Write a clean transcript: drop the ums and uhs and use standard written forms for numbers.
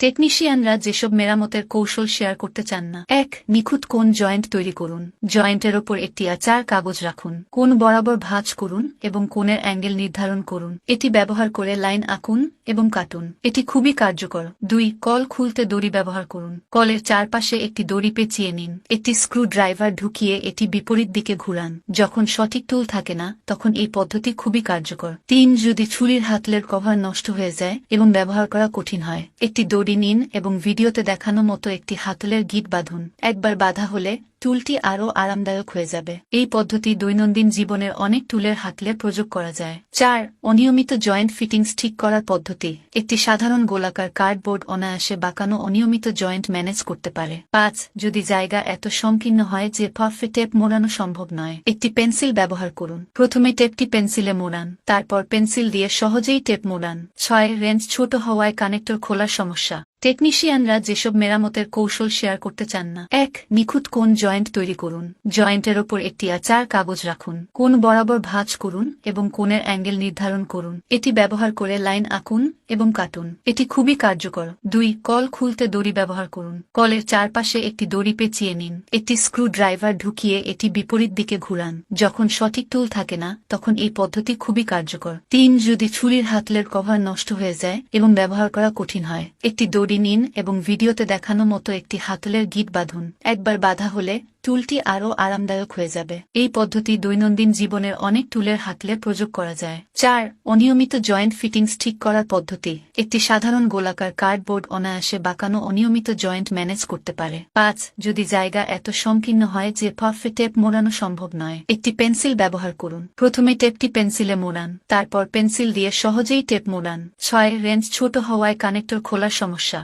টেকনিশিয়ানরা যেসব মেরামতের কৌশল শেয়ার করতে চান না। ১. নিখুঁত কোণ জয়েন্ট তৈরি করুন। জয়েন্টের ওপর একটি আচার কাগজ রাখুন। কোণ বরাবর ভাঁজ করুন এবং কোণের অ্যাঙ্গেল নির্ধারণ করুন। এটি ব্যবহার করে লাইন আঁকুন এবং কাটুন। এটি খুবই কার্যকর। ২. কল খুলতে দড়ি ব্যবহার করুন। কলের চারপাশে একটি দড়ি পেঁচিয়ে নিন। একটি স্ক্রু ড্রাইভার ঢুকিয়ে এটি বিপরীত দিকে ঘুরান। যখন সঠিক টুল থাকে না তখন এই পদ্ধতি খুবই কার্যকর। ৩. যদি ছুরির হাতলের কভার নষ্ট হয়ে যায় এবং ব্যবহার করা কঠিন হয়, একটি দড়ি নিন এবং ভিডিওতে দেখানো মতো একটি হাতলের গিঁট বাঁধুন। একবার বাঁধা হলে টুলটি আরও আরামদায়ক হয়ে যাবে। এই পদ্ধতি দৈনন্দিন জীবনের অনেক টুলের হাতলে প্রয়োগ করা যায়। ৪. অনিয়মিত জয়েন্ট ফিটিংস ঠিক করার পদ্ধতি। একটি সাধারণ গোলাকার কার্ডবোর্ড অনায়াসে বাঁকানো অনিয়মিত জয়েন্ট ম্যানেজ করতে পারে। ৫. যদি জায়গা এত সংকীর্ণ হয় যে পারফেক্ট টেপ মোড়ানো সম্ভব নয়, একটি পেন্সিল ব্যবহার করুন। প্রথমে টেপটি পেন্সিলে মোড়ান, তারপর পেন্সিল দিয়ে সহজেই টেপ মোড়ান। ৬. রেঞ্জ ছোট হওয়ায় কানেক্টর খোলার সমস্যা। টেকনিশিয়ানরা যেসব মেরামতের কৌশল শেয়ার করতে চান না। ১. নিখুঁত কোণ জয়েন্ট তৈরি করুন। জয়েন্টের ওপর একটি আচার কাগজ রাখুন। কোণ বরাবর ভাঁজ করুন এবং কোণের অ্যাঙ্গেল নির্ধারণ করুন। এটি ব্যবহার করে লাইন আঁকুন এবং কাটুন। এটি খুবই কার্যকর। ২. কল খুলতে দড়ি ব্যবহার করুন। কলের চারপাশে একটি দড়ি পেঁচিয়ে নিন। একটি স্ক্রু ড্রাইভার ঢুকিয়ে এটি বিপরীত দিকে ঘুরান। যখন সঠিক টুল থাকে না তখন এই পদ্ধতি খুবই কার্যকর। ৩. যদি ছুরির হাতলের কভার নষ্ট হয়ে যায় এবং ব্যবহার করা কঠিন হয়, একটি দড়ি নিন এবং ভিডিওতে দেখানো মতো একটি হাতলের গিঁট বাঁধুন। একবার বাঁধা হলে টুলটি আরও আরামদায়ক হয়ে যাবে। এই পদ্ধতি দৈনন্দিন জীবনের অনেক টুলের হাতলে প্রয়োগ করা যায়। ৪. অনিয়মিত জয়েন্ট ফিটিংস ঠিক করার পদ্ধতি। একটি সাধারণ গোলাকার কার্ডবোর্ড অনায়াসে বাঁকানো অনিয়মিত জয়েন্ট ম্যানেজ করতে পারে। ৫. যদি জায়গা এত সংকীর্ণ হয় যে পারফেক্ট টেপ মোড়ানো সম্ভব নয়, একটি পেন্সিল ব্যবহার করুন। প্রথমে টেপটি পেন্সিলে মোড়ান, তারপর পেন্সিল দিয়ে সহজেই টেপ মোড়ান। ৬. রেঞ্জ ছোট হওয়ায় কানেক্টর খোলার সমস্যা।